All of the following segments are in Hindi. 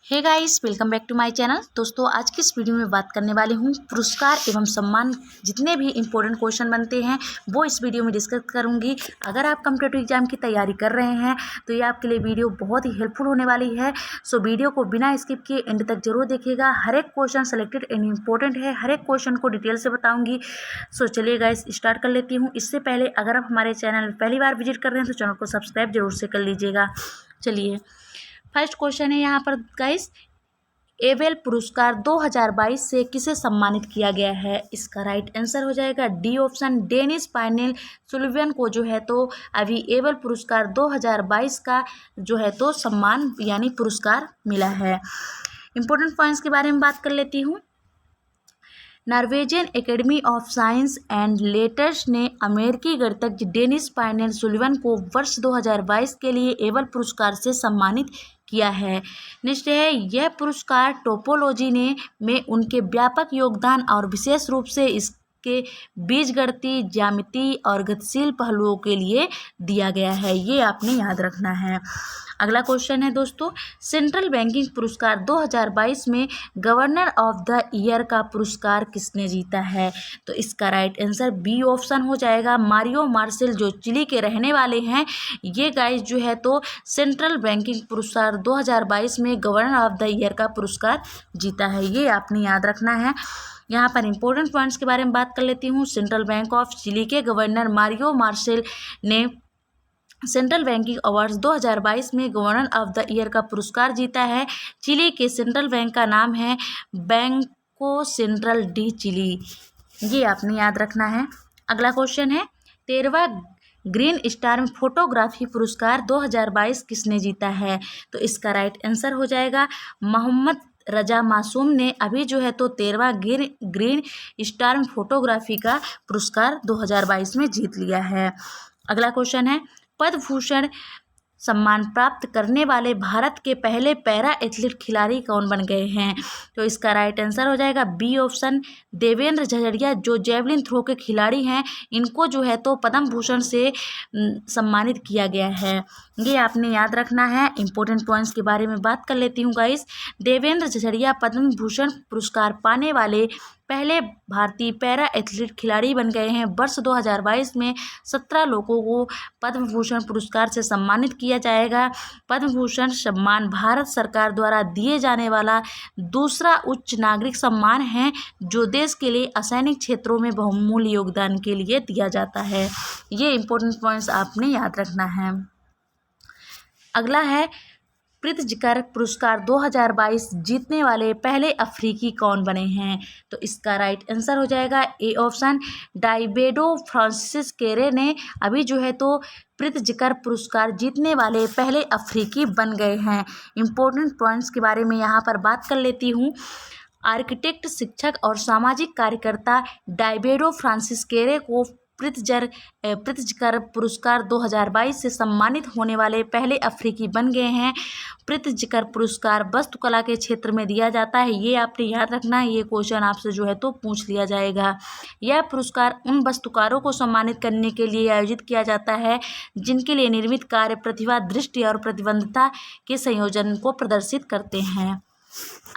Hey guys, welcome back to my channel. दोस्तों, आज की इस वीडियो में बात करने वाली हूँ पुरस्कार एवं सम्मान जितने भी इम्पोर्टेंट क्वेश्चन बनते हैं वो इस वीडियो में डिस्कस करूँगी। अगर आप कॉम्पिटिटिव एग्जाम की तैयारी कर रहे हैं तो ये आपके लिए वीडियो बहुत ही हेल्पफुल होने वाली है। सो वीडियो को बिना स्किप किए एंड तक जरूर देखिएगा। हर एक क्वेश्चन सेलेक्टेड एंड इम्पोर्टेंट है, हर एक क्वेश्चन को डिटेल से बताऊँगी। सो चलिए गाइस, स्टार्ट कर लेती हूँ। इससे पहले अगर आप हमारे चैनल में पहली बार विजिट कर रहे हैं तो चैनल को सब्सक्राइब जरूर से कर लीजिएगा। चलिए, फर्स्ट क्वेश्चन है यहाँ पर गाइस, एबेल पुरस्कार 2022 से किसे सम्मानित किया गया है? इसका राइट आंसर हो जाएगा डी ऑप्शन, डेनिस पाइनेल सुलिवान को जो है तो अभी एबेल पुरस्कार 2022 का जो है तो सम्मान यानी पुरस्कार मिला है। इंपॉर्टेंट पॉइंट्स के बारे में बात कर लेती हूँ। Norwegian academy of science and letters ने अमेरिकी गणितज्ञ डेनिस पाइनेल सुलिवान को वर्ष 2022 के लिए एबेल पुरस्कार से सम्मानित किया है। नेक्स्ट है, यह पुरस्कार टोपोलॉजी में उनके व्यापक योगदान और विशेष रूप से इसके बीजगणितीय, ज्यामिति और गतिशील पहलुओं के लिए दिया गया है। ये आपने याद रखना है। अगला क्वेश्चन है दोस्तों, सेंट्रल बैंकिंग पुरस्कार 2022 में गवर्नर ऑफ द ईयर का पुरस्कार किसने जीता है? तो इसका राइट आंसर बी ऑप्शन हो जाएगा, मारियो मार्सेल जो चिली के रहने वाले हैं। ये गाइस जो है तो सेंट्रल बैंकिंग पुरस्कार 2022 में गवर्नर ऑफ द ईयर का पुरस्कार जीता है। ये आपने याद रखना है। यहाँ पर इंपॉर्टेंट पॉइंट्स के बारे में बात कर लेती हूँ। सेंट्रल बैंक ऑफ चिली के गवर्नर मारियो मार्सेल ने सेंट्रल बैंकिंग अवार्ड्स 2022 में गवर्नर ऑफ द ईयर का पुरस्कार जीता है। चिली के सेंट्रल बैंक का नाम है बैंको सेंट्रल डी चिली। ये आपने याद रखना है। अगला क्वेश्चन है, 13वां ग्रीन स्टार फोटोग्राफी पुरस्कार 2022 किसने जीता है? तो इसका राइट आंसर हो जाएगा मोहम्मद रजा मासूम ने अभी जो है तो 13वां ग्रीन स्टार फोटोग्राफी का पुरस्कार 2022 में जीत लिया है। अगला क्वेश्चन है, पद्म भूषण सम्मान प्राप्त करने वाले भारत के पहले पैरा एथलीट खिलाड़ी कौन बन गए हैं? तो इसका राइट आंसर हो जाएगा बी ऑप्शन, देवेंद्र झझड़िया जो जेवलिन थ्रो के खिलाड़ी हैं। इनको जो है तो पद्म भूषण से सम्मानित किया गया है। ये आपने याद रखना है। इंपॉर्टेंट पॉइंट्स के बारे में बात कर लेती हूँ गाइस। देवेंद्र झझड़िया पद्म भूषण पुरस्कार पाने वाले पहले भारतीय पैरा एथलीट खिलाड़ी बन गए हैं। वर्ष 2022 में 17 लोगों को पद्म भूषण पुरस्कार से सम्मानित किया जाएगा। पद्म भूषण सम्मान भारत सरकार द्वारा दिए जाने वाला दूसरा उच्च नागरिक सम्मान है जो देश के लिए असैनिक क्षेत्रों में बहुमूल्य योगदान के लिए दिया जाता है। ये इंपॉर्टेंट पॉइंट्स आपने याद रखना है। अगला है, प्रित्जकर पुरस्कार 2022 जीतने वाले पहले अफ्रीकी कौन बने हैं? तो इसका राइट आंसर हो जाएगा ए ऑप्शन, डाइबेडो फ्रांसिस केरे ने अभी जो है तो प्रित्जकर पुरस्कार जीतने वाले पहले अफ्रीकी बन गए हैं। इंपॉर्टेंट पॉइंट्स के बारे में यहाँ पर बात कर लेती हूँ। आर्किटेक्ट, शिक्षक और सामाजिक कार्यकर्ता डाइबेडो फ्रांसिस केरे को प्रित्जकर पुरस्कार 2022 से सम्मानित होने वाले पहले अफ्रीकी बन गए हैं। प्रित्जकर पुरस्कार वास्तुकला के क्षेत्र में दिया जाता है। ये आपने याद रखना है। ये क्वेश्चन आपसे जो है तो पूछ लिया जाएगा। यह पुरस्कार उन वास्तुकारों को सम्मानित करने के लिए आयोजित किया जाता है जिनके लिए निर्मित कार्य प्रतिभा, दृष्टि और प्रतिबद्धता के संयोजन को प्रदर्शित करते हैं।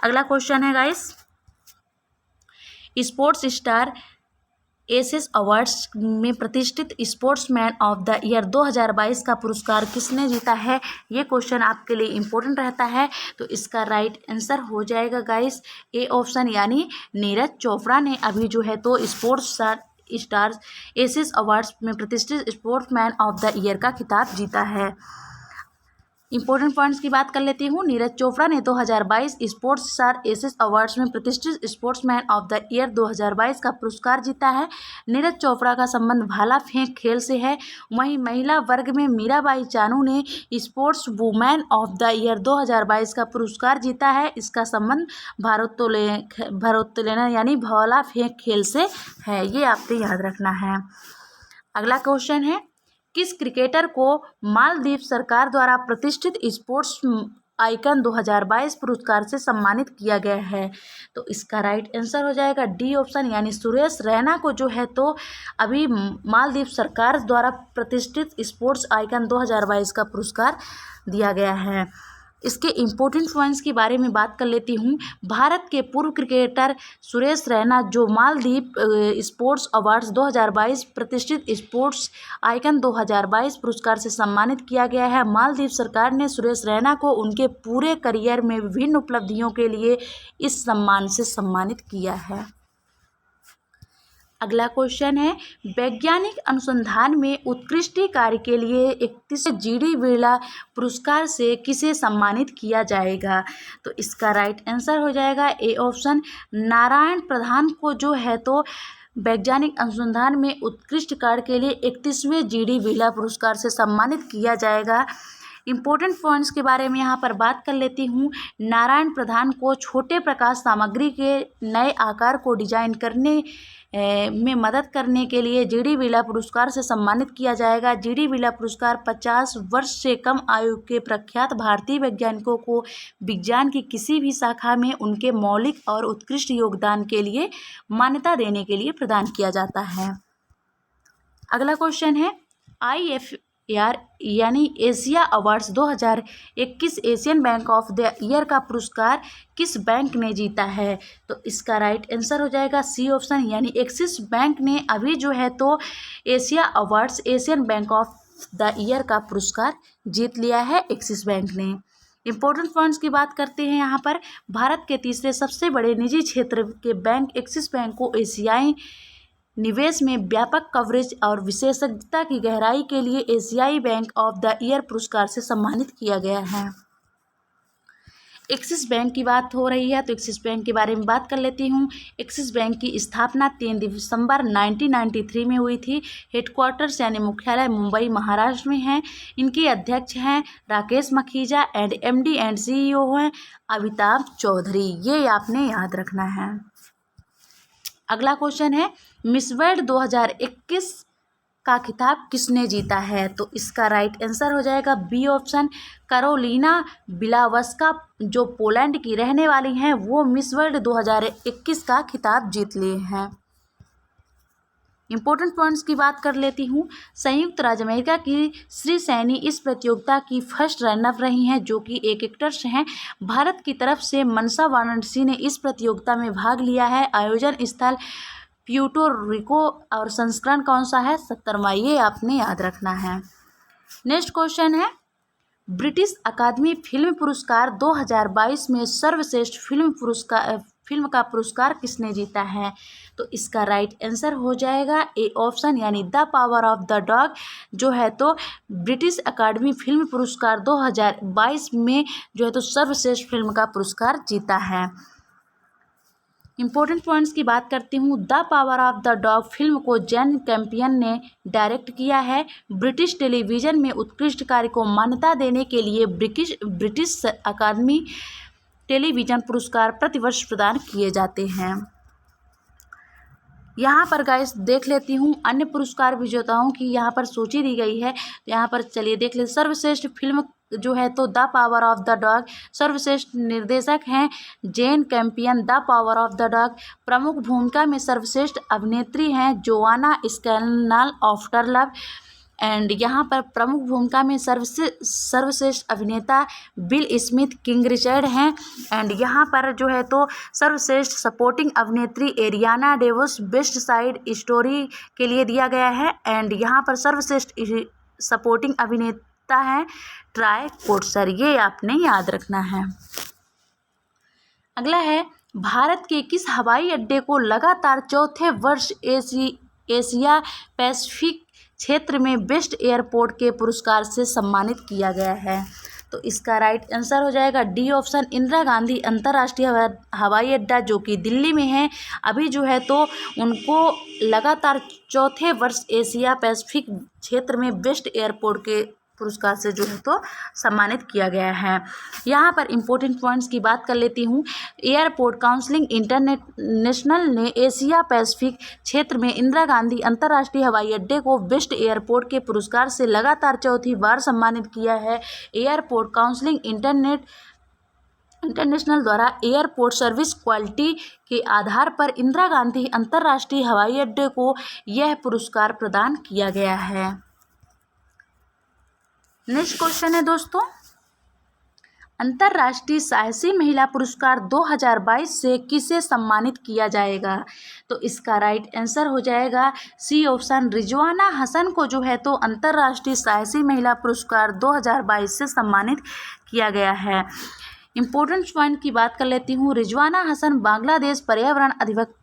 अगला क्वेश्चन है guys, sports star aces awards में प्रतिष्ठित स्पोर्ट्समैन ऑफ द ईयर 2022 का पुरस्कार किसने जीता है? ये क्वेश्चन आपके लिए इम्पोर्टेंट रहता है। तो इसका राइट आंसर हो जाएगा गाइस ए ऑप्शन, यानी नीरज चोपड़ा ने अभी जो है तो स्पोर्ट्स स्टार एसेस अवार्ड्स में प्रतिष्ठित स्पोर्ट्समैन ऑफ द ईयर का खिताब जीता है। इंपॉर्टेंट पॉइंट्स की बात कर लेती हूँ। नीरज चोपड़ा ने 2022 स्पोर्ट्स स्टार एसेस अवार्ड्स में प्रतिष्ठित स्पोर्ट्समैन ऑफ द ईयर 2022 का पुरस्कार जीता है। नीरज चोपड़ा का संबंध भाला फेंक खेल से है। वहीं महिला वर्ग में मीराबाई चानू ने sports women of the year 2022 का पुरस्कार जीता है। इसका संबंध भारोत्तोलन यानी भाला फेंक खेल से है। ये आपको याद रखना है। अगला क्वेश्चन है, किस क्रिकेटर को मालदीव सरकार द्वारा प्रतिष्ठित स्पोर्ट्स आइकन 2022 पुरस्कार से सम्मानित किया गया है? तो इसका राइट आंसर हो जाएगा डी ऑप्शन, यानी सुरेश रैना को जो है तो अभी मालदीव सरकार द्वारा प्रतिष्ठित स्पोर्ट्स आइकन 2022 का पुरस्कार दिया गया है। इसके इम्पोर्टेंट पॉइंट्स के बारे में बात कर लेती हूँ। भारत के पूर्व क्रिकेटर सुरेश रैना जो मालदीव स्पोर्ट्स अवार्ड्स 2022 प्रतिष्ठित स्पोर्ट्स आइकन 2022 पुरस्कार से सम्मानित किया गया है। मालदीव सरकार ने सुरेश रैना को उनके पूरे करियर में विभिन्न उपलब्धियों के लिए इस सम्मान से सम्मानित किया है। अगला क्वेश्चन है, वैज्ञानिक अनुसंधान में उत्कृष्ट कार्य के लिए 31वें जीडी बिरला पुरस्कार से किसे सम्मानित किया जाएगा? तो इसका राइट आंसर हो जाएगा ए ऑप्शन, नारायण प्रधान को जो है तो वैज्ञानिक अनुसंधान में उत्कृष्ट कार्य के लिए 31वें जीडी बिरला पुरस्कार से सम्मानित किया जाएगा। इम्पोर्टेंट पॉइंट्स के बारे में यहाँ पर बात कर लेती हूँ। नारायण प्रधान को छोटे प्रकाश सामग्री के नए आकार को डिजाइन करने में मदद करने के लिए जीडी बिरला पुरस्कार से सम्मानित किया जाएगा। जीडी बिरला पुरस्कार 50 वर्ष से कम आयु के प्रख्यात भारतीय वैज्ञानिकों को विज्ञान की किसी भी शाखा में उनके मौलिक और उत्कृष्ट योगदान के लिए मान्यता देने के लिए प्रदान किया जाता है। अगला क्वेश्चन है, IFAR यानी Asia awards 2021 Asian bank of the year का पुरस्कार किस बैंक ने जीता है? तो इसका राइट आंसर हो जाएगा सी ऑप्शन, यानी एक्सिस बैंक ने अभी जो है तो Asia awards Asian bank of the year का पुरस्कार जीत लिया है एक्सिस बैंक ने। इंपॉर्टेंट पॉइंट्स की बात करते हैं यहाँ पर। भारत के तीसरे सबसे बड़े निजी क्षेत्र के बैंक एक्सिस बैंक को एशियाई निवेश में व्यापक कवरेज और विशेषज्ञता की गहराई के लिए एशियाई बैंक ऑफ द ईयर पुरस्कार से सम्मानित किया गया है। एक्सिस बैंक की बात हो रही है तो एक्सिस बैंक के बारे में बात कर लेती हूँ। एक्सिस बैंक की स्थापना 3 दिसंबर 1993 में हुई थी। हेडक्वार्टर्स यानी मुख्यालय मुंबई महाराष्ट्र में है। इनके अध्यक्ष हैं Rakesh Makhija and MD and CEO हैं अमिताभ चौधरी। ये आपने याद रखना है। अगला क्वेश्चन है, मिस वर्ल्ड 2021 का खिताब किसने जीता है? तो इसका राइट आंसर हो जाएगा बी ऑप्शन, कैरोलिना बिलावस्का जो पोलैंड की रहने वाली हैं वो मिस वर्ल्ड 2021 का खिताब जीत लिए हैं। इंपॉर्टेंट पॉइंट्स की बात कर लेती हूँ। संयुक्त राज्य अमेरिका की श्री सैनी इस प्रतियोगिता की फर्स्ट रनर रही हैं जो कि एक एक्ट्रेस हैं। भारत की तरफ से मनसा वाराणसी ने इस प्रतियोगिता में भाग लिया है। आयोजन स्थल प्यूर्टो रिको और संस्करण कौन सा है? 70वां। ये आपने याद रखना है। नेक्स्ट क्वेश्चन है, ब्रिटिश अकादमी फिल्म पुरस्कार 2022 में सर्वश्रेष्ठ फिल्म का पुरस्कार किसने जीता है? तो इसका राइट आंसर हो जाएगा ए ऑप्शन, यानी the Power of the dog जो है तो ब्रिटिश अकादमी फिल्म पुरस्कार 2022 में जो है तो सर्वश्रेष्ठ फिल्म का पुरस्कार जीता है। इंपॉर्टेंट पॉइंट्स की बात करती हूँ। The Power of the dog film को जैन कैम्पियन ने डायरेक्ट किया है। ब्रिटिश टेलीविज़न में उत्कृष्ट कार्य को मान्यता देने के लिए ब्रिटिश अकादमी टेलीविज़न पुरस्कार प्रतिवर्ष प्रदान किए जाते हैं। यहाँ पर गाइस देख लेती हूँ अन्य पुरस्कार विजेताओं की यहाँ पर सूची दी गई है। यहाँ पर चलिए देख ले। सर्वश्रेष्ठ फिल्म जो है तो the Power of the Dog. सर्वश्रेष्ठ निर्देशक हैं Jane Campion. The Power of the Dog. प्रमुख भूमिका में सर्वश्रेष्ठ अभिनेत्री हैं Joanna Scanlon After Love. And यहाँ पर प्रमुख भूमिका में सर्वश्रेष्ठ अभिनेता बिल स्मिथ किंग रिचर्ड हैं। एंड यहाँ पर जो है तो सर्वश्रेष्ठ सपोर्टिंग अभिनेत्री Ariana DeBose West Side Story के लिए दिया गया है। एंड यहाँ पर सर्वश्रेष्ठ सपोर्टिंग अभिनेता हैं ट्राय कोट्सर। ये आपने याद रखना है। अगला है, भारत के किस हवाई अड्डे को लगातार चौथे वर्ष एशिया पैसिफिक क्षेत्र में बेस्ट एयरपोर्ट के पुरस्कार से सम्मानित किया गया है? तो इसका राइट आंसर हो जाएगा डी ऑप्शन, इंदिरा गांधी अंतर्राष्ट्रीय हवाई अड्डा जो कि दिल्ली में है। अभी जो है तो उनको लगातार चौथे वर्ष एशिया पैसिफिक क्षेत्र में बेस्ट एयरपोर्ट के पुरस्कार से जो है तो सम्मानित किया गया है। यहाँ पर इम्पोर्टेंट पॉइंट्स की बात कर लेती हूँ। एयरपोर्ट काउंसिल इंटरनेशनल ने एशिया पैसिफिक क्षेत्र में इंदिरा गांधी अंतर्राष्ट्रीय हवाई अड्डे को बेस्ट एयरपोर्ट के पुरस्कार से लगातार चौथी बार सम्मानित किया है। एयरपोर्ट काउंसिल इंटरनेशनल द्वारा एयरपोर्ट सर्विस क्वालिटी के आधार पर इंदिरा गांधी अंतर्राष्ट्रीय हवाई अड्डे को यह पुरस्कार प्रदान किया गया है। नेक्स्ट क्वेश्चन है दोस्तों, अंतर्राष्ट्रीय साहसी महिला पुरस्कार 2022 से किसे सम्मानित किया जाएगा? तो इसका राइट आंसर हो जाएगा सी ऑप्शन, रिजवाना हसन को जो है तो अंतर्राष्ट्रीय साहसी महिला पुरस्कार 2022 से सम्मानित किया गया है। इम्पोर्टेंट पॉइंट की बात कर लेती हूँ। रिजवाना हसन बांग्लादेश पर्यावरण अधिवक्ता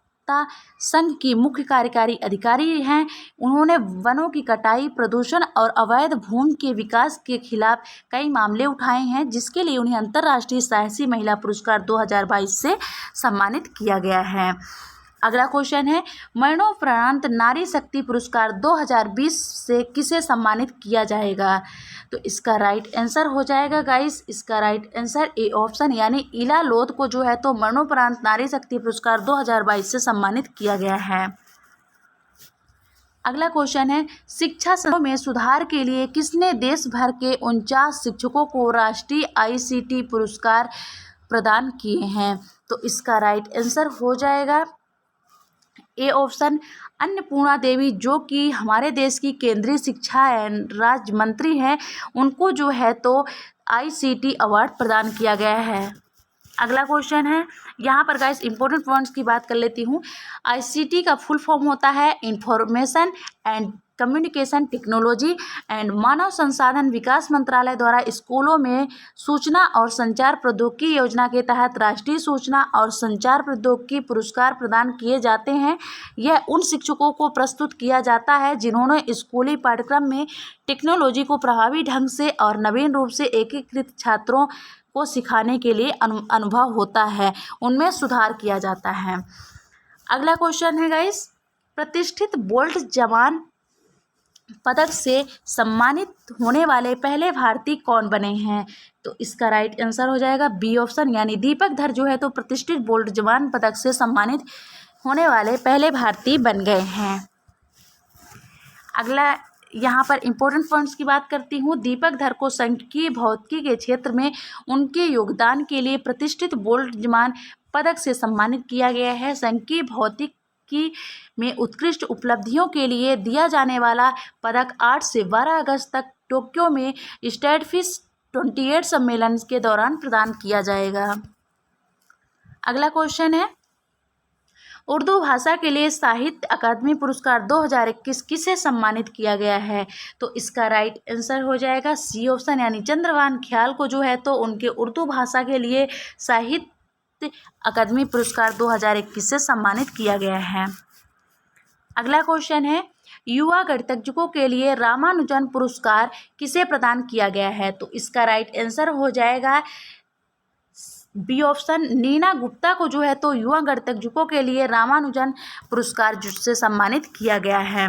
संघ की मुख्य कार्यकारी अधिकारी हैं। उन्होंने वनों की कटाई, प्रदूषण और अवैध भूमि के विकास के खिलाफ कई मामले उठाए हैं, जिसके लिए उन्हें अंतर्राष्ट्रीय साहसी महिला पुरस्कार 2022 से सम्मानित किया गया है। अगला क्वेश्चन है, मरणोपरांत नारी शक्ति पुरस्कार 2020 से किसे सम्मानित किया जाएगा? तो इसका राइट आंसर हो जाएगा गाइस, इसका राइट आंसर ए ऑप्शन यानी इला लोध को जो है तो मरणोपरांत नारी शक्ति पुरस्कार 2022 से सम्मानित किया गया है। अगला क्वेश्चन है, शिक्षा संस्थानों में सुधार के लिए किसने देश भर के 49 शिक्षकों को राष्ट्रीय ICT पुरस्कार प्रदान किए हैं? तो इसका राइट आंसर हो जाएगा ए ऑप्शन, अन्नपूर्णा देवी, जो कि हमारे देश की केंद्रीय शिक्षा एवं राज्य मंत्री हैं। उनको जो है तो ICT अवार्ड प्रदान किया गया है। अगला क्वेश्चन है, यहाँ पर गाइस इंपॉर्टेंट पॉइंट्स की बात कर लेती हूँ। ICT का फुल फॉर्म होता है information and communication technology and मानव संसाधन विकास मंत्रालय द्वारा स्कूलों में सूचना और संचार प्रौद्योगिकी योजना के तहत राष्ट्रीय सूचना और संचार प्रौद्योगिकी पुरस्कार प्रदान किए जाते हैं। यह उन शिक्षकों को प्रस्तुत किया जाता है जिन्होंने स्कूली पाठ्यक्रम में टेक्नोलॉजी को प्रभावी ढंग से और नवीन रूप से एकीकृत छात्रों को सिखाने के लिए अनुभव होता है, उनमें सुधार किया जाता है। अगला क्वेश्चन है गाइस, प्रतिष्ठित बोल्ट जवान पदक से सम्मानित होने वाले पहले भारतीय कौन बने हैं? तो इसका राइट आंसर हो जाएगा बी ऑप्शन, यानी दीपक धर जो है तो प्रतिष्ठित बोल्ट जवान पदक से सम्मानित होने वाले पहले भारतीय बन गए हैं। अगला यहाँ पर इम्पोर्टेंट पॉइंट्स की बात करती हूँ। दीपक धर को सांख्यिकी भौतिकी के क्षेत्र में उनके योगदान के लिए प्रतिष्ठित बोल्ट जवान पदक से सम्मानित किया गया है। सांख्यिकी भौतिकी में उत्कृष्ट उपलब्धियों के लिए दिया जाने वाला पदक 8 से 12 अगस्त तक टोक्यो में स्टैडफिश 28 सम्मेलन के दौरान प्रदान किया जाएगा। अगला क्वेश्चन है, उर्दू भाषा के लिए साहित्य अकादमी पुरस्कार 2021 किसे सम्मानित किया गया है? तो इसका राइट आंसर हो जाएगा सी ऑप्शन, यानी चंद्रभान ख्याल को जो है तो उनके उर्दू भाषा के लिए साहित्य अकादमी पुरस्कार 2021 से सम्मानित किया गया है। अगला क्वेश्चन है, युवा गणितज्ञों के लिए रामानुजन पुरस्कार किसे प्रदान किया गया है? तो इसका राइट आंसर हो जाएगा बी ऑप्शन, नीना गुप्ता को जो है तो युवा गणितज्ञों के लिए रामानुजन पुरस्कार से सम्मानित किया गया है।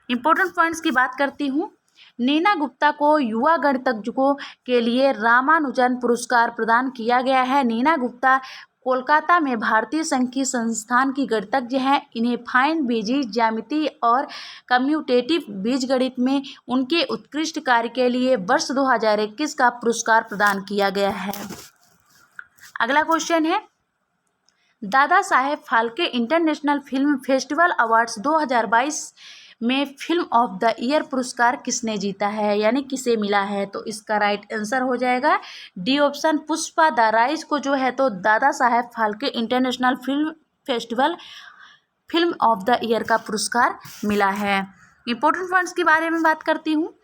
इंपॉर्टेंट पॉइंट्स की बात करती हूँ। नीना गुप्ता को युवा गणितज्ञों के लिए रामानुजन पुरस्कार प्रदान किया गया है। नीना गुप्ता कोलकाता में भारतीय संघीय संस्थान की गणितज्ञ हैं। इन्हें फाइन बीजीय ज्यामिति और कम्यूटेटिव बीजगणित में उनके उत्कृष्ट कार्य के लिए वर्ष 2021 का पुरस्कार प्रदान किया गया है। अगला क्वेश्चन है, Dada Saheb Phalke International Film Festival Awards 2022 में फिल्म ऑफ द ईयर पुरस्कार किसने जीता है, यानी किसे मिला है? तो इसका राइट आंसर हो जाएगा D option, Pushpa the Rise को जो है तो Dada Saheb Phalke International Film Festival film of the year का पुरस्कार मिला है। इंपॉर्टेंट पॉइंट्स के बारे में बात करती हूँ।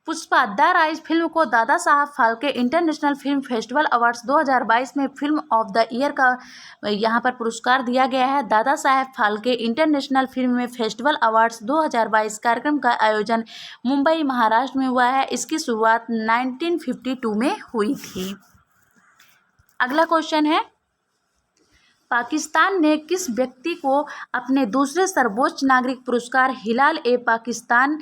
पुष्पा द राइज फिल्म को Dada Saheb Phalke International Film Festival Awards 2022 में फिल्म ऑफ द ईयर का यहाँ पर पुरस्कार दिया गया है। Dada Saheb Phalke International Film Festival Awards 2022 कार्यक्रम का आयोजन मुंबई महाराष्ट्र में हुआ है। इसकी शुरुआत 1952 में हुई थी। अगला क्वेश्चन है, पाकिस्तान ने किस व्यक्ति को अपने दूसरे सर्वोच्च नागरिक पुरस्कार हिलाल ए पाकिस्तान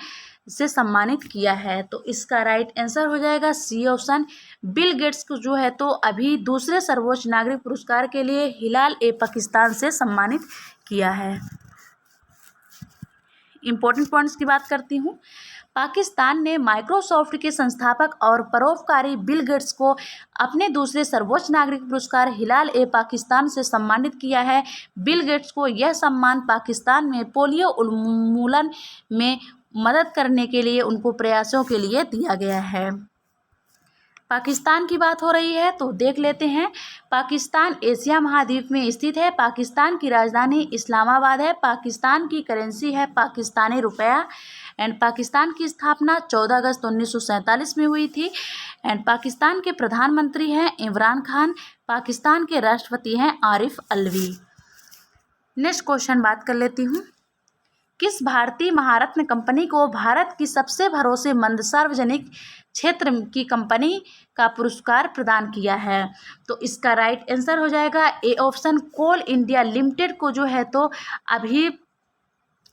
से सम्मानित किया है? तो इसका राइट आंसर हो जाएगा सी ऑप्शन, बिल गेट्स को जो है तो अभी दूसरे सर्वोच्च नागरिक पुरस्कार के लिए हिलाल ए पाकिस्तान से सम्मानित किया है। इंपॉर्टेंट पॉइंट्स की बात करती हूँ। पाकिस्तान ने माइक्रोसॉफ्ट के संस्थापक और परोपकारी बिल गेट्स को अपने दूसरे सर्वोच्च नागरिक पुरस्कार हिलाल ए पाकिस्तान से सम्मानित किया है। बिल गेट्स को यह सम्मान पाकिस्तान में पोलियो उन्मूलन में मदद करने के लिए उनको प्रयासों के लिए दिया गया है। पाकिस्तान की बात हो रही है तो देख लेते हैं। पाकिस्तान एशिया महाद्वीप में स्थित है। पाकिस्तान की राजधानी इस्लामाबाद है। पाकिस्तान की करेंसी है पाकिस्तानी रुपया। एंड पाकिस्तान की स्थापना 14 अगस्त 1947 में हुई थी। एंड पाकिस्तान के प्रधानमंत्री हैं इमरान खान। पाकिस्तान के राष्ट्रपति हैं आरिफ अलवी। नेक्स्ट क्वेश्चन बात कर लेती हूँ। किस भारतीय महारत्न कंपनी को भारत की सबसे भरोसेमंद सार्वजनिक क्षेत्र की कंपनी का पुरस्कार प्रदान किया है? तो इसका राइट आंसर हो जाएगा A option, coal India limited को जो है तो अभी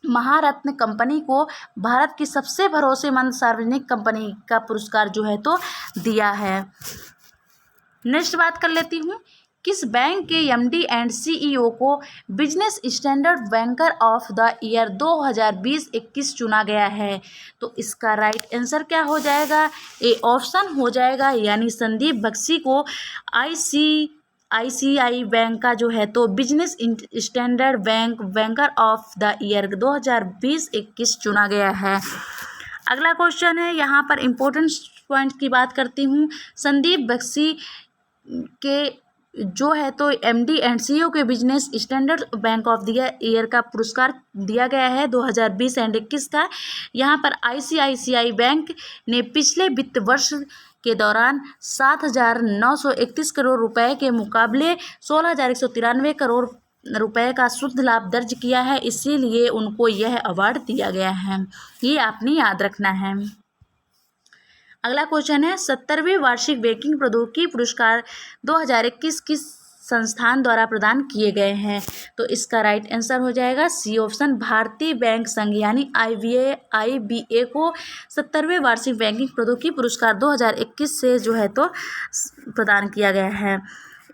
महारत्न कंपनी को भारत की सबसे भरोसेमंद सार्वजनिक कंपनी का पुरस्कार जो है तो दिया है। नेक्स्ट बात कर लेती हूँ। किस बैंक के एमडी एंड सीईओ को business standard banker of the year 2020-21 चुना गया है? तो इसका राइट आंसर क्या हो जाएगा? ए ऑप्शन हो जाएगा, यानी संदीप बख्शी को आईसीआईसीआई बैंक का जो है तो business standard banker of the year 2020-21 चुना गया है। अगला क्वेश्चन है, यहाँ पर इम्पोर्टेंट पॉइंट की बात करती हूँ। संदीप बख्शी के जो है तो एमडी एंड सीईओ के business standard bank of the year का पुरस्कार दिया गया है 2020 एंड 21 का। यहाँ पर आईसीआईसीआई बैंक ने पिछले वित्त वर्ष के दौरान 7,931 करोड़ रुपए के मुकाबले 16,193 करोड़ रुपए का शुद्ध लाभ दर्ज किया है, इसीलिए उनको यह अवार्ड दिया गया है। ये आपने याद रखना है। अगला क्वेश्चन है, 70वें वार्षिक बैंकिंग प्रौद्योगिकी पुरस्कार 2021 किस संस्थान द्वारा प्रदान किए गए हैं? तो इसका राइट आंसर हो जाएगा सी ऑप्शन, भारतीय बैंक संघ यानी आईबीए को 70वें वार्षिक बैंकिंग प्रौद्योगिकी पुरस्कार 2021 से जो है तो प्रदान किया गया है।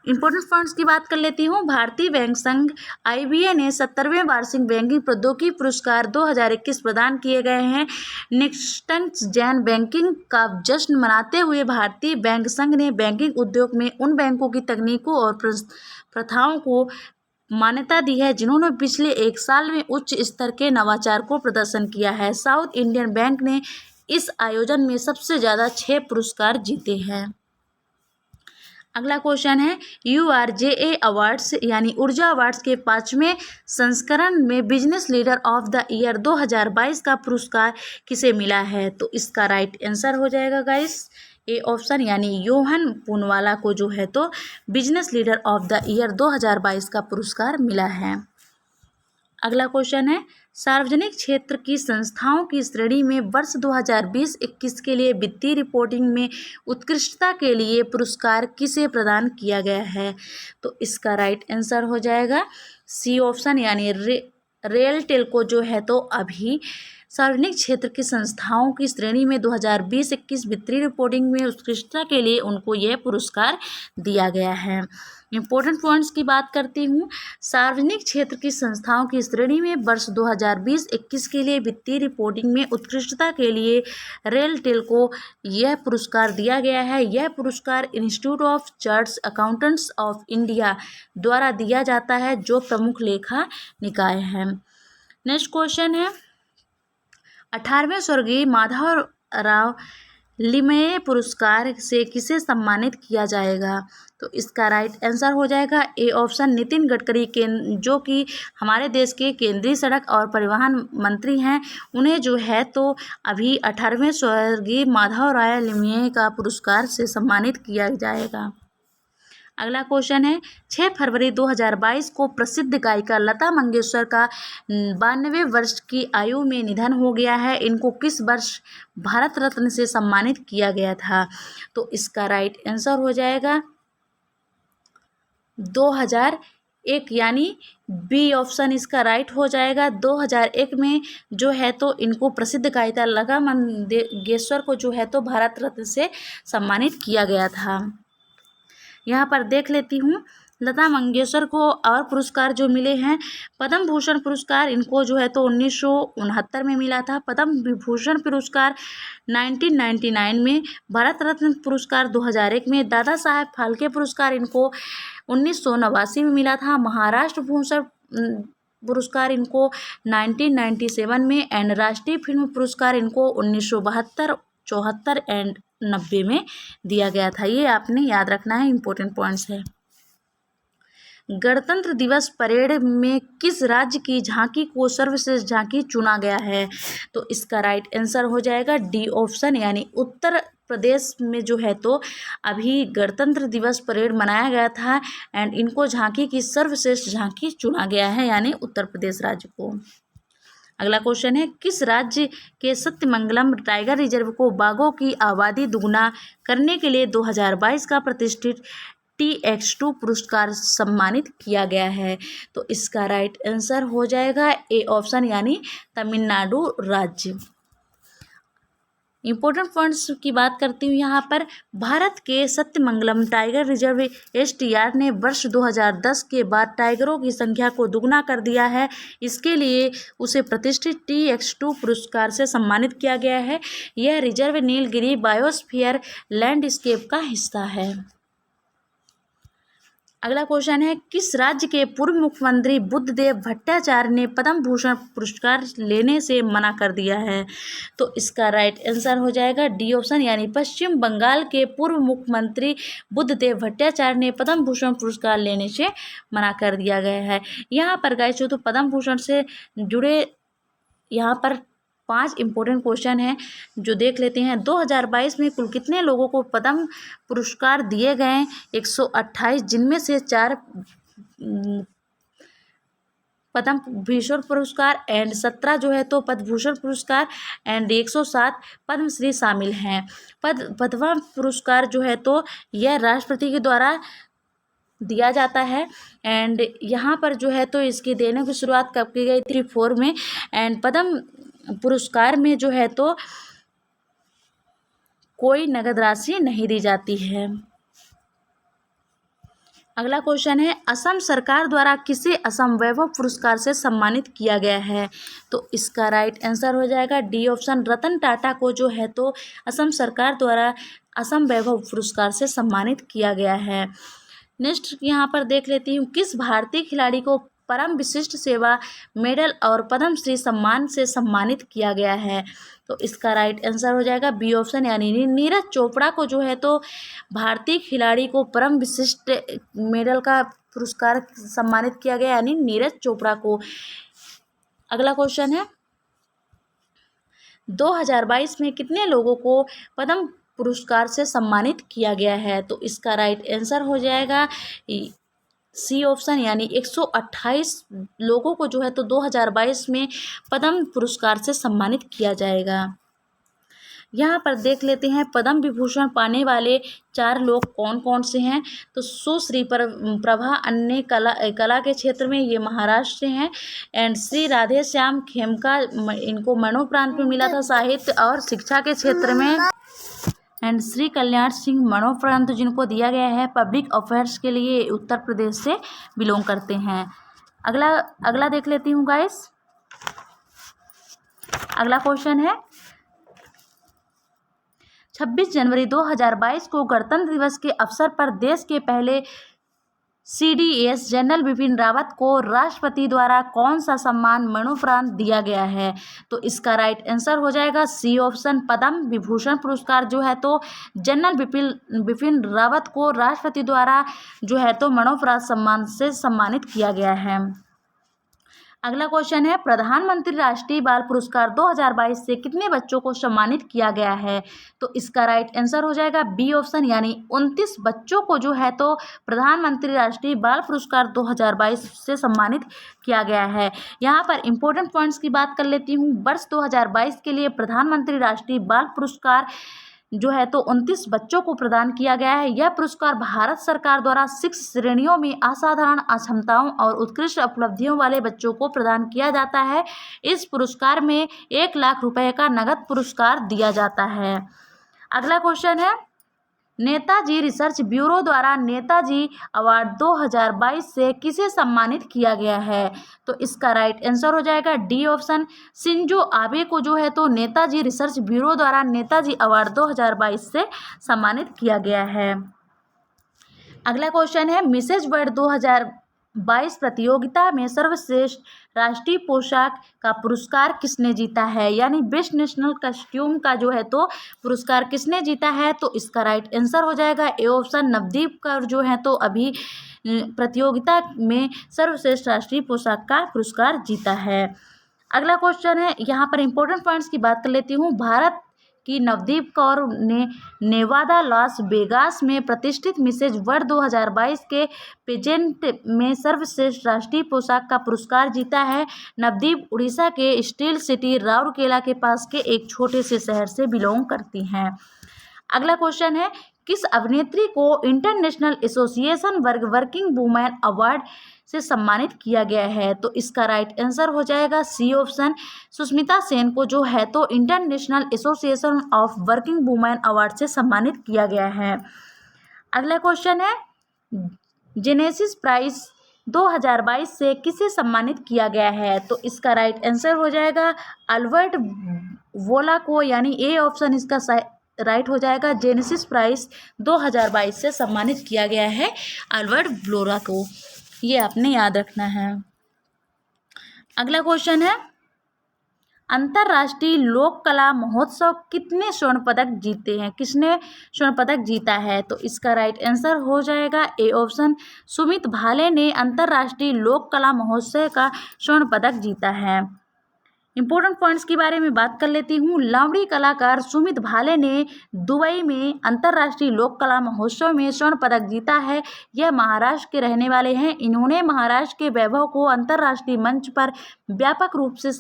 इंपॉर्टेंट पॉइंट्स की बात कर लेती हूँ। भारतीय बैंक संघ आईबीए ने 70वें वार्षिक बैंकिंग प्रौद्योगिकी पुरस्कार 2021 प्रदान किए गए हैं। नेक्स्ट जैन बैंकिंग का जश्न मनाते हुए भारतीय बैंक संघ ने बैंकिंग उद्योग में उन बैंकों की तकनीकों और प्रथाओं को मान्यता दी है जिन्होंने पिछले एक साल में उच्च स्तर के नवाचार को प्रदर्शन किया है। साउथ इंडियन बैंक ने इस आयोजन में सबसे ज़्यादा 6 पुरस्कार जीते हैं। अगला क्वेश्चन है, URJA अवार्ड्स यानी ऊर्जा अवार्ड्स के 5वें संस्करण में business leader of the year 2022 का पुरस्कार किसे मिला है? तो इसका राइट आंसर हो जाएगा गाइस ए ऑप्शन, यानी योहन पूनवाला को जो है तो business leader of the year 2022 का पुरस्कार मिला है। अगला क्वेश्चन है, सार्वजनिक क्षेत्र की संस्थाओं की श्रेणी में वर्ष 2020-21 के लिए वित्तीय रिपोर्टिंग में उत्कृष्टता के लिए पुरस्कार किसे प्रदान किया गया है? तो इसका राइट आंसर हो जाएगा सी ऑप्शन, यानी रेलटेल को जो है तो अभी सार्वजनिक क्षेत्र की संस्थाओं की श्रेणी में 2020-21 वित्तीय रिपोर्टिंग में उत्कृष्टता के लिए उनको यह पुरस्कार दिया गया है। इम्पोर्टेंट पॉइंट्स की बात करती हूँ। सार्वजनिक क्षेत्र की संस्थाओं की श्रेणी में वर्ष 2020-21 के लिए वित्तीय रिपोर्टिंग में उत्कृष्टता के लिए रेलटेल को यह पुरस्कार दिया गया है। यह पुरस्कार institute of chartered accountants of India द्वारा दिया जाता है, जो प्रमुख लेखा निकाय है। नेक्स्ट क्वेश्चन है, 18वें स्वर्गीय माधवराव लिमये पुरस्कार से किसे सम्मानित किया जाएगा? तो इसका राइट आंसर हो जाएगा ए ऑप्शन, नितिन गडकरी के जो कि हमारे देश के केंद्रीय सड़क और परिवहन मंत्री हैं। उन्हें जो है तो अभी 18वें स्वर्गीय माधवराव लिमये का पुरस्कार से सम्मानित किया जाएगा। अगला क्वेश्चन है, 6 फरवरी 2022 को प्रसिद्ध गायिका लता मंगेशकर का 92वें वर्ष की आयु में निधन हो गया है। इनको किस वर्ष भारत रत्न से सम्मानित किया गया था? तो इसका राइट आंसर हो जाएगा 2001, यानी बी ऑप्शन इसका राइट हो जाएगा। 2001 में जो है तो इनको प्रसिद्ध गायिका लता मंगेशकर को जो है तो भारत रत्न से सम्मानित किया गया था। यहाँ पर देख लेती हूँ, लता मंगेशकर को और पुरस्कार जो मिले हैं, पद्म भूषण पुरस्कार इनको जो है तो 1969 में मिला था। पद्म विभूषण पुरस्कार 1999 में, भारत रत्न पुरस्कार 2001 में, दादा साहेब फाल्के पुरस्कार इनको 1989 में मिला था। महाराष्ट्र भूषण पुरस्कार इनको 1997 में एंड राष्ट्रीय फिल्म पुरस्कार इनको 1972, 74 एंड 1990 में दिया गया था। ये आपने याद रखना है, इम्पोर्टेंट पॉइंट्स है। गणतंत्र दिवस परेड में किस राज्य की झांकी को सर्वश्रेष्ठ झांकी चुना गया है? तो इसका राइट आंसर हो जाएगा डी ऑप्शन, यानी उत्तर प्रदेश में जो है तो अभी गणतंत्र दिवस परेड मनाया गया था एंड इनको झांकी की सर्वश्रेष्ठ झांकी चुना गया है, यानी उत्तर प्रदेश राज्य को। अगला क्वेश्चन है, किस राज्य के सत्यमंगलम टाइगर रिजर्व को बाघों की आबादी दुगना करने के लिए 2022 का प्रतिष्ठित TX2 पुरस्कार सम्मानित किया गया है? तो इसका राइट आंसर हो जाएगा ए ऑप्शन, यानी तमिलनाडु राज्य। इम्पोर्टेंट पॉइंट्स की बात करती हूँ यहाँ पर। भारत के सत्यमंगलम टाइगर रिजर्व STR ने वर्ष 2010 के बाद टाइगरों की संख्या को दुगना कर दिया है। इसके लिए उसे प्रतिष्ठित TX2 पुरस्कार से सम्मानित किया गया है। यह रिजर्व नीलगिरी बायोस्फीयर लैंडस्केप का हिस्सा है। अगला क्वेश्चन है, किस राज्य के पूर्व मुख्यमंत्री बुद्धदेव भट्टाचार्य ने पद्म भूषण पुरस्कार लेने से मना कर दिया है? तो इसका राइट आंसर हो जाएगा डी ऑप्शन, यानी पश्चिम बंगाल के पूर्व मुख्यमंत्री बुद्धदेव भट्टाचार्य ने पद्म भूषण पुरस्कार लेने से मना कर दिया गया है। यहाँ पर गाइस तो पद्म भूषण से जुड़े यहाँ पर 5 इम्पोर्टेंट क्वेश्चन हैं जो देख लेते हैं। 2022 में कुल कितने लोगों को पद्म पुरस्कार दिए गए? 128, जिनमें से 4 पद्म भूषण पुरस्कार एंड 17 जो है तो पद्म भूषण पुरस्कार एंड 107 पद्मश्री शामिल हैं। पद्म पुरस्कार जो है तो यह राष्ट्रपति के द्वारा दिया जाता है एंड यहाँ पर जो है तो इसकी देने की शुरुआत कब की गई थी? 4 में। एंड पद्म पुरस्कार में जो है तो कोई नगद राशि नहीं दी जाती है। अगला क्वेश्चन है, असम सरकार द्वारा किसे असम वैभव पुरस्कार से सम्मानित किया गया है? तो इसका राइट आंसर हो जाएगा डी ऑप्शन, रतन टाटा को जो है तो असम सरकार द्वारा असम वैभव पुरस्कार से सम्मानित किया गया है। नेक्स्ट यहाँ पर देख लेती हूँ, किस भारतीय खिलाड़ी को परम विशिष्ट सेवा मेडल और पद्मश्री सम्मान से सम्मानित किया गया है? तो इसका राइट आंसर हो जाएगा बी ऑप्शन, यानी नीरज चोपड़ा को जो है तो भारतीय खिलाड़ी को परम विशिष्ट मेडल का पुरस्कार सम्मानित किया गया, यानी नीरज चोपड़ा को। अगला क्वेश्चन है, 2022 में कितने लोगों को पद्म पुरस्कार से सम्मानित किया गया है? तो इसका राइट आंसर हो जाएगा सी ऑप्शन, यानी 128 लोगों को जो है तो 2022 में पद्म पुरस्कार से सम्मानित किया जाएगा। यहाँ पर देख लेते हैं पद्म विभूषण पाने वाले 4 लोग कौन कौन से हैं। तो सुश्री प्रभा अन्य कला के क्षेत्र में, ये महाराष्ट्र से हैं। एंड श्री राधे श्याम खेमका, इनको मरणोपरांत में मिला था साहित्य और शिक्षा के क्षेत्र में। एंड श्री कल्याण सिंह मरणोपरांत जिनको दिया गया है पब्लिक अफेयर्स के लिए, उत्तर प्रदेश से बिलोंग करते हैं। अगला देख लेती हूँ गाइस। अगला क्वेश्चन है, 26 जनवरी 2022 को गणतंत्र दिवस के अवसर पर देश के पहले CDS जनरल बिपिन रावत को राष्ट्रपति द्वारा कौन सा सम्मान मरणोपरांत दिया गया है? तो इसका राइट आंसर हो जाएगा सी ऑप्शन, पद्म विभूषण पुरस्कार जो है तो जनरल बिपिन रावत को राष्ट्रपति द्वारा जो है तो मरणोपरांत सम्मान से सम्मानित किया गया है। अगला क्वेश्चन है, प्रधानमंत्री राष्ट्रीय बाल पुरस्कार 2022 से कितने बच्चों को सम्मानित किया गया है? तो इसका राइट आंसर हो जाएगा बी ऑप्शन, यानी 29 बच्चों को जो है तो प्रधानमंत्री राष्ट्रीय बाल पुरस्कार 2022 से सम्मानित किया गया है। यहाँ पर इम्पोर्टेंट पॉइंट्स की बात कर लेती हूँ। वर्ष 2022 के लिए प्रधानमंत्री राष्ट्रीय बाल पुरस्कार जो है तो 29 बच्चों को प्रदान किया गया है। यह पुरस्कार भारत सरकार द्वारा 6 श्रेणियों में असाधारण क्षमताओं और उत्कृष्ट उपलब्धियों वाले बच्चों को प्रदान किया जाता है। इस पुरस्कार में 1 लाख रुपए का नगद पुरस्कार दिया जाता है। अगला क्वेश्चन है, नेताजी रिसर्च ब्यूरो द्वारा नेताजी अवार्ड 2022 से किसे सम्मानित किया गया है? तो इसका राइट आंसर हो जाएगा डी ऑप्शन, शिंजो आबे को जो है तो नेताजी रिसर्च ब्यूरो द्वारा नेताजी अवार्ड 2022 से सम्मानित किया गया है। अगला क्वेश्चन है, मिसेज वर्ल्ड 2022 प्रतियोगिता में सर्वश्रेष्ठ राष्ट्रीय पोशाक का पुरस्कार किसने जीता है, यानी बेस्ट नेशनल कॉस्ट्यूम का जो है तो पुरस्कार किसने जीता है? तो इसका राइट आंसर हो जाएगा ए ऑप्शन, नवदीप कौर जो है तो अभी प्रतियोगिता में सर्वश्रेष्ठ राष्ट्रीय पोशाक का पुरस्कार जीता है। अगला क्वेश्चन है, यहाँ पर इंपॉर्टेंट पॉइंट्स की बात कर लेती हूँ। भारत की नवदीप कौर ने नेवादा लॉस वेगास में प्रतिष्ठित मिसेज वर्ल्ड 2022 के पेजेंट में सर्वश्रेष्ठ राष्ट्रीय पोशाक का पुरस्कार जीता है। नवदीप उड़ीसा के स्टील सिटी राउरकेला के पास के एक छोटे से शहर से बिलोंग करती हैं। अगला क्वेश्चन है, किस अभिनेत्री को international association working women award से सम्मानित किया गया है? तो इसका राइट आंसर हो जाएगा सी ऑप्शन, सुष्मिता सेन को जो है तो international association of working women award से सम्मानित किया गया है। अगला क्वेश्चन है, जेनेसिस प्राइज 2022 से किसे सम्मानित किया गया है? तो इसका राइट आंसर हो जाएगा अल्बर्ट वोला को, यानी ए ऑप्शन इसका राइट हो जाएगा। जेनेसिस प्राइज 2022 से सम्मानित किया गया है अल्बर्ट वोला को, ये आपने याद रखना है। अगला क्वेश्चन है, अंतर्राष्ट्रीय लोक कला महोत्सव कितने स्वर्ण पदक जीते हैं? किसने स्वर्ण पदक जीता है? तो इसका राइट आंसर हो जाएगा ए ऑप्शन, सुमित भाले ने अंतर्राष्ट्रीय लोक कला महोत्सव का स्वर्ण पदक जीता है। इंपॉर्टेंट पॉइंट्स के बारे में बात कर लेती हूँ। लावड़ी कलाकार सुमित भाले ने दुबई में अंतर्राष्ट्रीय लोक कला महोत्सव में स्वर्ण पदक जीता है। यह महाराष्ट्र के रहने वाले हैं। इन्होंने महाराष्ट्र के वैभव को अंतर्राष्ट्रीय मंच पर व्यापक रूप से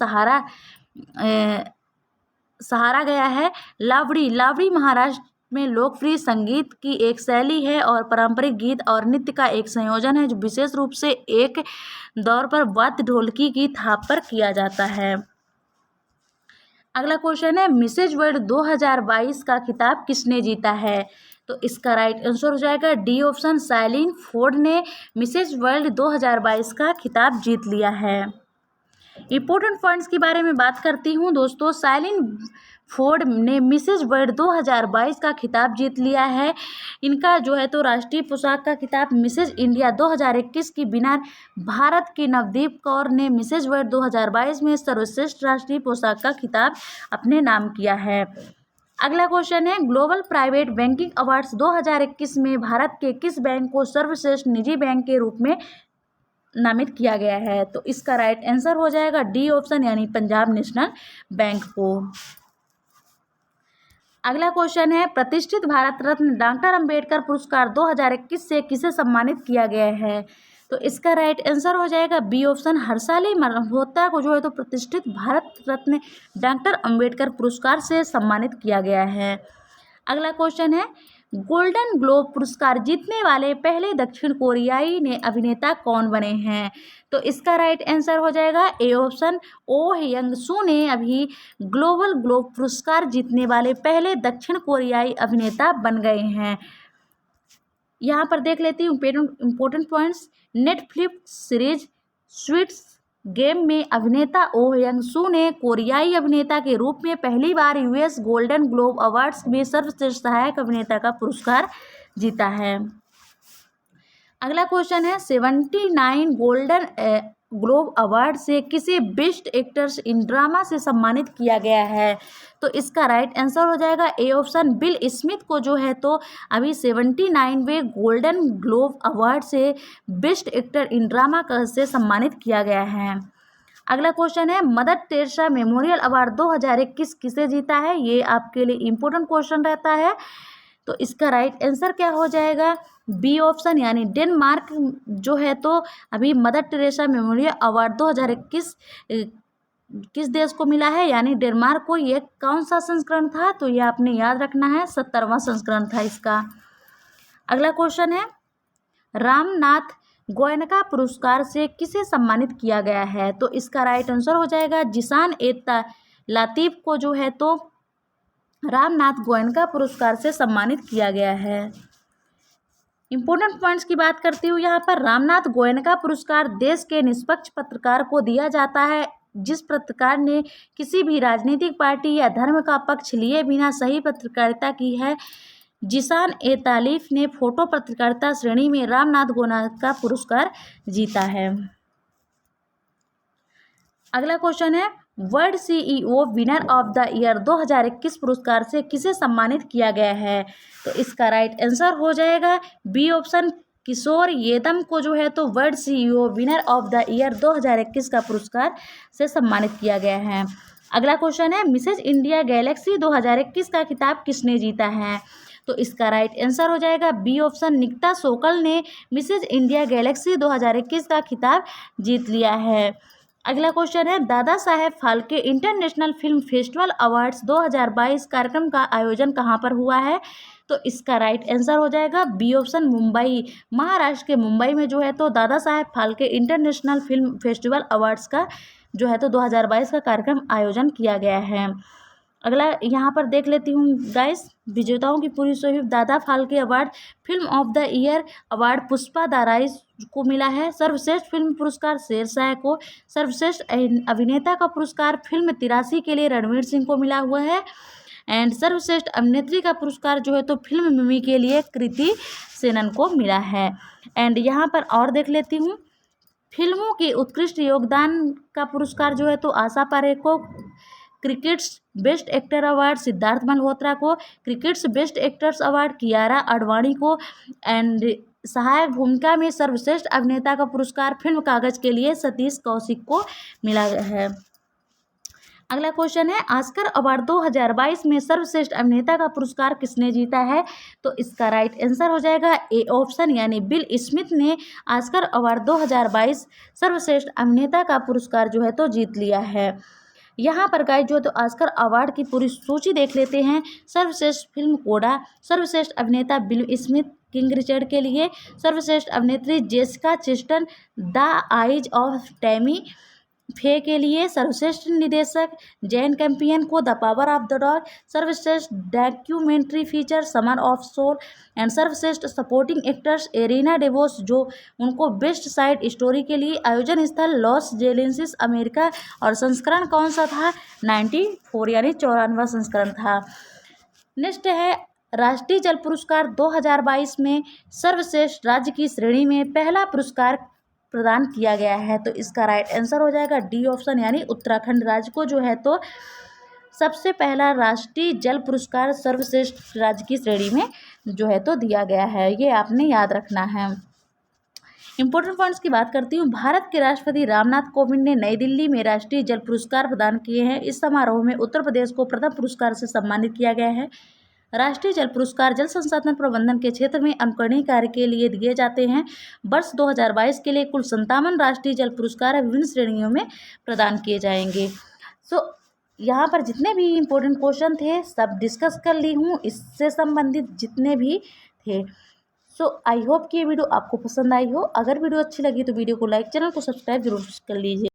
सहारा गया है। लावड़ी महाराष्ट्र में लोकप्रिय संगीत की एक शैली है और पारंपरिक गीत और नृत्य का एक संयोजन है जो विशेष रूप से एक दौर पर वाद्य ढोलकी की थाप पर किया जाता है। अगला क्वेश्चन है, मिसेज वर्ल्ड 2022 का खिताब किसने जीता है? तो इसका राइट आंसर हो जाएगा डी ऑप्शन, साइलिन फोर्ड ने मिसेज वर्ल्ड 2022 का खिताब जीत लिया है। इंपॉर्टेंट पॉइंट्स के बारे में बात करती हूँ दोस्तों। साइलिन फोर्ड ने मिसेज वर्ल्ड 2022 का खिताब जीत लिया है। इनका जो है तो राष्ट्रीय पोशाक का खिताब मिसेज इंडिया 2021 की विनर भारत की नवदीप कौर ने मिसेज वर्ल्ड 2022 में सर्वश्रेष्ठ राष्ट्रीय पोशाक का खिताब अपने नाम किया है। अगला क्वेश्चन है, ग्लोबल प्राइवेट बैंकिंग अवार्ड्स 2021 में भारत के किस बैंक को सर्वश्रेष्ठ निजी बैंक के रूप में नामित किया गया है? तो इसका राइट आंसर हो जाएगा डी ऑप्शन, यानी पंजाब नेशनल बैंक को। अगला क्वेश्चन है, प्रतिष्ठित भारत रत्न डॉक्टर अंबेडकर पुरस्कार 2021 से किसे सम्मानित किया गया है? तो इसका राइट आंसर हो जाएगा बी ऑप्शन, हर्षाली मल्होत्रा को जो है तो प्रतिष्ठित भारत रत्न डॉक्टर अंबेडकर पुरस्कार से सम्मानित किया गया है। अगला क्वेश्चन है, गोल्डन ग्लोब पुरस्कार जीतने वाले पहले दक्षिण कोरियाई ने अभिनेता कौन बने हैं? तो इसका राइट आंसर हो जाएगा ए ऑप्शन, ओ यंग सू ने अभी ग्लोबल ग्लोब पुरस्कार जीतने वाले पहले दक्षिण कोरियाई अभिनेता बन गए हैं। यहाँ पर देख लेती हूँ important points. Netflix series squid game में अभिनेता ओ यंग सू ने कोरियाई अभिनेता के रूप में पहली बार यूएस गोल्डन ग्लोब अवार्ड्स में सर्वश्रेष्ठ सहायक अभिनेता का पुरस्कार जीता है। अगला क्वेश्चन है, 79 गोल्डन ग्लोब अवार्ड से किसे बेस्ट एक्टर्स इन ड्रामा से सम्मानित किया गया है? तो इसका राइट आंसर हो जाएगा ए ऑप्शन, बिल स्मिथ को जो है तो अभी 79वें गोल्डन ग्लोब अवार्ड से बेस्ट एक्टर इन ड्रामा से सम्मानित किया गया है। अगला क्वेश्चन है, मदर टेरेसा मेमोरियल अवार्ड 2021 किसे जीता है? ये आपके लिए इम्पोर्टेंट क्वेश्चन रहता है। तो इसका राइट आंसर क्या हो जाएगा? बी ऑप्शन, यानी डेनमार्क जो है तो अभी मदर टेरेसा मेमोरियल अवार्ड 2021 किस देश को मिला है, यानी डेनमार्क को। ये कौन सा संस्करण था? तो ये आपने याद रखना है, 70वां संस्करण था इसका। अगला क्वेश्चन है, रामनाथ गोयनका पुरस्कार से किसे सम्मानित किया गया है? तो इसका राइट आंसर हो जाएगा जिशान लातीफ को जो है तो रामनाथ गोयनका पुरस्कार से सम्मानित किया गया है। इंपॉर्टेंट पॉइंट्स की बात करती हूँ यहाँ पर। रामनाथ गोयनका पुरस्कार देश के निष्पक्ष पत्रकार को दिया जाता है जिस पत्रकार ने किसी भी राजनीतिक पार्टी या धर्म का पक्ष लिए बिना सही पत्रकारिता की है। जिशान ए तालिफ ने फोटो पत्रकारिता श्रेणी में रामनाथ गोनाथ का पुरस्कार जीता है। अगला क्वेश्चन है, world CEO winner of the year 2021 पुरस्कार से किसे सम्मानित किया गया है? तो इसका राइट आंसर हो जाएगा बी ऑप्शन, किशोर येदम को जो है तो world CEO winner of the year 2021 का पुरस्कार से सम्मानित किया गया है। अगला क्वेश्चन है, मिसेज इंडिया गैलेक्सी 2021 का खिताब किसने जीता है? तो इसका राइट आंसर हो जाएगा बी ऑप्शन, निकिता सोकल ने मिसेज इंडिया गैलेक्सी 2021 का खिताब जीत लिया है। अगला क्वेश्चन है, Dada Saheb Phalke International Film Festival Awards 2022 कार्यक्रम का आयोजन कहाँ पर हुआ है? तो इसका राइट आंसर हो जाएगा बी ऑप्शन, मुंबई। महाराष्ट्र के मुंबई में जो है तो Dada Saheb Phalke International Film Festival Awards का जो है तो 2022 का कार्यक्रम आयोजन किया गया है। अगला यहाँ पर देख लेती हूँ गाइस, विजेताओं की पूरी सूची। Dada Phalke award film of the year award Pushpa the Rise को मिला है। सर्वश्रेष्ठ फिल्म पुरस्कार शेरशाह को। सर्वश्रेष्ठ अभिनेता का पुरस्कार फिल्म 83 के लिए रणवीर सिंह को मिला हुआ है। एंड सर्वश्रेष्ठ अभिनेत्री का पुरस्कार जो है तो फिल्म मिमी के लिए कृति सेनन को मिला है। एंड यहाँ पर और देख लेती हूँ, फिल्मों के उत्कृष्ट योगदान का पुरस्कार जो है तो आशा पारेख को। Critics best actor award Sidharth Malhotra को। Critics best actors award Kiara Advani को। एंड सहायक भूमिका में सर्वश्रेष्ठ अभिनेता का पुरस्कार फिल्म कागज के लिए सतीश कौशिक को मिला है। अगला क्वेश्चन है, ऑस्कर अवार्ड 2022 में सर्वश्रेष्ठ अभिनेता का पुरस्कार किसने जीता है? तो इसका राइट आंसर हो जाएगा ए ऑप्शन, यानी बिल स्मिथ ने ऑस्कर अवार्ड 2022 सर्वश्रेष्ठ अभिनेता का पुरस्कार जो है तो जीत लिया है। यहाँ पर गाइस जो है तो ऑस्कर अवार्ड की पूरी सूची देख लेते हैं। सर्वश्रेष्ठ फिल्म कोडा। सर्वश्रेष्ठ अभिनेता बिल स्मिथ किंग रिचर्ड के लिए। सर्वश्रेष्ठ अभिनेत्री Jessica Chastain the Eyes of Tammy Faye के लिए। सर्वश्रेष्ठ निर्देशक जैन कैंपियन को the Power of the Dog. सर्वश्रेष्ठ documentary feature Summer of Soul. And सर्वश्रेष्ठ सपोर्टिंग एक्टर्स एरिना डेवोस जो उनको बेस्ट साइड स्टोरी के लिए। आयोजन स्थल लॉस एंजेलिस अमेरिका। और संस्करण कौन सा था? 94 यानी 94वां संस्करण था। नेक्स्ट है, राष्ट्रीय जल पुरस्कार 2022 में सर्वश्रेष्ठ राज्य की श्रेणी में पहला पुरस्कार प्रदान किया गया है। तो इसका राइट आंसर हो जाएगा डी ऑप्शन, यानी उत्तराखंड राज्य को जो है तो सबसे पहला राष्ट्रीय जल पुरस्कार सर्वश्रेष्ठ राज्य की श्रेणी में जो है तो दिया गया है। ये आपने याद रखना है। इंपॉर्टेंट पॉइंट्स की बात करती हूँ। भारत के राष्ट्रपति रामनाथ कोविंद ने नई दिल्ली में राष्ट्रीय जल पुरस्कार प्रदान किए हैं। इस समारोह में उत्तर प्रदेश को प्रथम पुरस्कार से सम्मानित किया गया है। राष्ट्रीय जल पुरस्कार जल संसाधन प्रबंधन के क्षेत्र में अनुकरणीय कार्य के लिए दिए जाते हैं। वर्ष 2022 के लिए कुल 57 राष्ट्रीय जल पुरस्कार विभिन्न श्रेणियों में प्रदान किए जाएंगे। यहाँ पर जितने भी इम्पोर्टेंट क्वेश्चन थे सब डिस्कस कर ली हूँ, इससे संबंधित जितने भी थे। आई होप कि ये वीडियो आपको पसंद आई हो। अगर वीडियो अच्छी लगी तो वीडियो को लाइक, चैनल को सब्सक्राइब जरूर कर लीजिए।